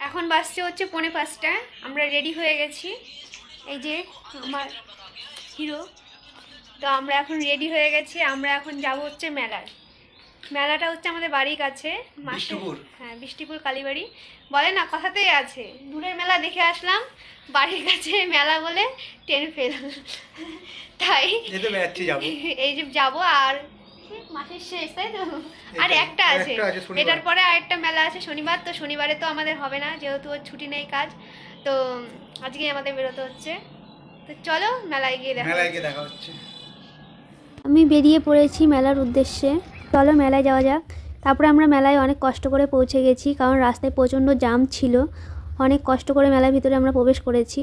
এখন বাজছে হচ্ছে 4:45। আমরা রেডি হয়ে গেছি, এই যে আমার হিরো। তো আমরা এখন রেডি হয়ে গেছি, আমরা এখন যাব হচ্ছে মেলায়। মেলাটা হচ্ছে আমাদের বাড়ির কাছে, বিষ্ণুপুর। হ্যাঁ বিষ্ণুপুর কালীবাড়ি বলে না, কথাতেই আছে। দূরের মেলা দেখে আসলাম, বাড়ির কাছে মেলা বলে ট্রেন ফেল। তাই এই যে যাবো, আর মাসের শেষ তাই তো, আর একটা আছে, এটার পরে আরেকটা মেলা আছে শনিবার। তো শনিবারে তো আমাদের হবে না, যেহেতু ছুটি নেই কাজ, তো আজকে আমাদের বেরোতে হচ্ছে। তো চলো মেলায় গিয়ে দেখা হচ্ছে। আমি বেরিয়ে পড়েছি মেলার উদ্দেশ্যে, চলো মেলায় যাওয়া যাক। তারপরে আমরা মেলায় অনেক কষ্ট করে পৌঁছে গেছি, কারণ রাস্তায় প্রচণ্ড জ্যাম ছিল। অনেক কষ্ট করে মেলার ভিতরে আমরা প্রবেশ করেছি।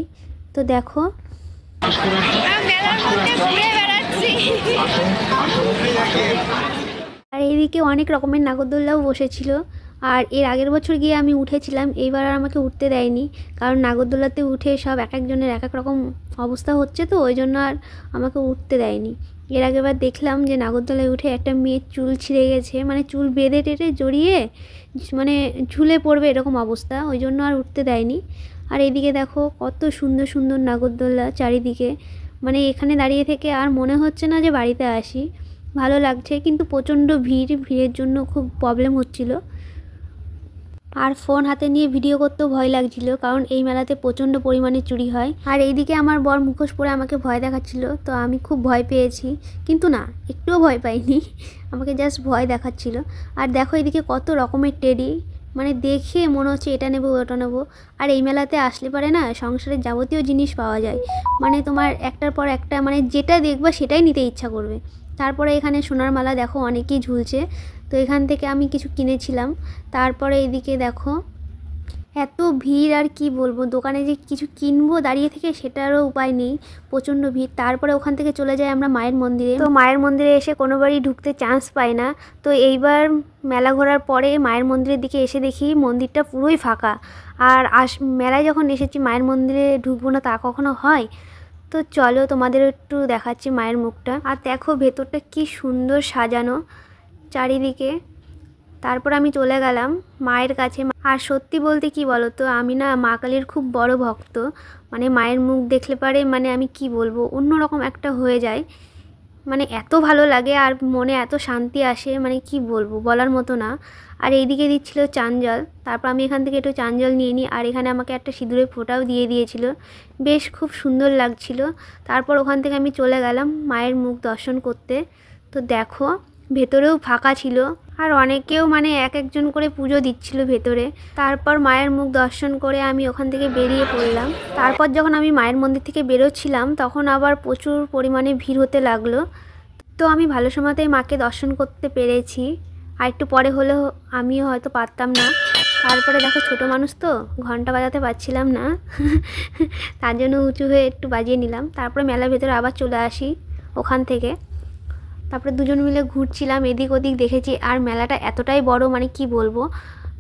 তো দেখো আর এইদিকে অনেক রকমের নাগরদোল্লাও বসেছিল। আর এর আগের বছর গিয়ে আমি উঠেছিলাম, এইবার আর আমাকে উঠতে দেয়নি, কারণ নাগরদোল্লাতে উঠে সব এক একজনের এক এক রকম অবস্থা হচ্ছে, তো ওই জন্য আর আমাকে উঠতে দেয়নি। এর আগেবার দেখলাম যে নাগরদোলায় উঠে একটা মেয়ের চুল ছিঁড়ে গেছে, মানে চুল বেঁধে টেটে জড়িয়ে মানে ঝুলে পড়বে এরকম অবস্থা, ওই জন্য আর উঠতে দেয়নি। আর এইদিকে দেখো কত সুন্দর সুন্দর নাগরদোল্লা চারিদিকে, মানে এখানে দাঁড়িয়ে থেকে আর মনে হচ্ছে না যে বাড়িতে আসি, ভালো লাগছে। কিন্তু প্রচণ্ড ভিড়ের জন্য খুব প্রবলেম হচ্ছিল, আর ফোন হাতে নিয়ে ভিডিও করতেও ভয় লাগছিল, কারণ এই মেলাতে প্রচণ্ড পরিমাণে চুরি হয়। আর এইদিকে আমার বর মুখোশ পরে আমাকে ভয় দেখাচ্ছিল, তো আমি খুব ভয় পেয়েছি, কিন্তু না একটুও ভয় পাইনি, আমাকে জাস্ট ভয় দেখাচ্ছিল। আর দেখো এইদিকে কত রকমের টেডি, মানে দেখে মনে হচ্ছে এটা নেবো ওটা নেবো। আর এই মেলাতে আসলে পরে না সংসারের যাবতীয় জিনিস পাওয়া যায়, মানে তোমার একটার পর একটা, মানে যেটা দেখবা সেটাই নিতে ইচ্ছা করবে। তারপরে এখানে সোনার মালা দেখো অনেকেই ঝুলছে, তো এখান থেকে আমি কিছু কিনেছিলাম। তারপরে এইদিকে দেখো এত ভিড়, আর কি বলবো, দোকানে যে কিছু কিনবো দাঁড়িয়ে থেকে সেটারও উপায় নেই, প্রচণ্ড ভিড়। তারপরে ওখান থেকে চলে যাই আমরা মায়ের মন্দিরে। তো মায়ের মন্দিরে এসে কোনোবারই ঢুকতে চান্স পাই না, তো এইবার মেলা ঘোরার পরে মায়ের মন্দিরের দিকে এসে দেখি মন্দিরটা পুরোই ফাঁকা। আর মেলায় যখন এসেছি মায়ের মন্দিরে ঢুকবো না তা কখনো হয়? তো চলো তোমাদের একটু দেখাচ্ছি মায়ের মুখটা। আর দেখো ভেতরটা কি সুন্দর সাজানো চারিদিকে। তারপর আমি চলে গেলাম মায়ের কাছে। আর সত্যি বলতে কি বলো তো, আমি না মা কালীর খুব বড় ভক্ত, মানে মায়ের মুখ দেখলে পারে মানে আমি কি বলবো, অন্যরকম একটা হয়ে যায়, মানে এত ভালো লাগে আর মনে এত শান্তি আসে, মানে কি বলবো বলার মতো না। আর এইদিকে দিচ্ছিল চাঞ্জল, তারপর আমি এখান থেকে একটু চাঞ্জল নিয়ে নিই, আর এখানে আমাকে একটা সিঁদুরের ফোঁটাও দিয়ে দিয়েছিল, বেশ খুব সুন্দর লাগছিল। তারপর ওখান থেকে আমি চলে গেলাম মায়ের মুখ দর্শন করতে। তো দেখো ভেতরেও ফাঁকা ছিল, আর অনেকেও মানে এক একজন করে পুজো দিচ্ছিল ভেতরে। তারপর মায়ের মুখ দর্শন করে আমি ওখান থেকে বেরিয়ে পড়লাম। তারপর যখন আমি মায়ের মন্দির থেকে বেরোচ্ছিলাম তখন আবার প্রচুর পরিমাণে ভিড় হতে লাগলো, তো আমি ভালো সময়তেই মাকে দর্শন করতে পেরেছি, আর একটু পরে হলেও আমিও হয়তো পারতাম না। তারপরে দেখো ছোট মানুষ তো ঘন্টা বাজাতে পারছিলাম না, তার জন্য উঁচু হয়ে একটু বাজিয়ে নিলাম। তারপরে মেলার ভেতরে আবার চলে আসি ওখান থেকে। তারপরে দুজন মিলে ঘুরছিলাম, এদিক ওদিক দেখেছি। আর মেলাটা এতটাই বড়, মানে কি বলবো,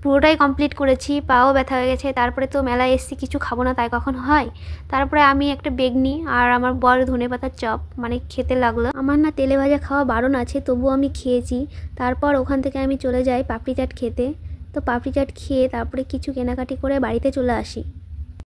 পুরোটাই কমপ্লিট করেছি, পাও ব্যথা হয়ে গেছে। তারপরে তো মেলায় এসেছি, কিছু খাবো না তাই কখন হয়। তারপরে আমি একটা বেগনি আর আমার বড় ধনেপাতার চপ মানে খেতে লাগলো। আমার না তেলে ভাজা খাওয়া বারণ আছে, তবুও আমি খেয়েছি। তারপর ওখান থেকে আমি চলে যাই পাপড়ি চাট খেতে। তো পাপড়ি চাট খেয়ে তারপরে কিছু কেনাকাটি করে বাড়িতে চলে আসি।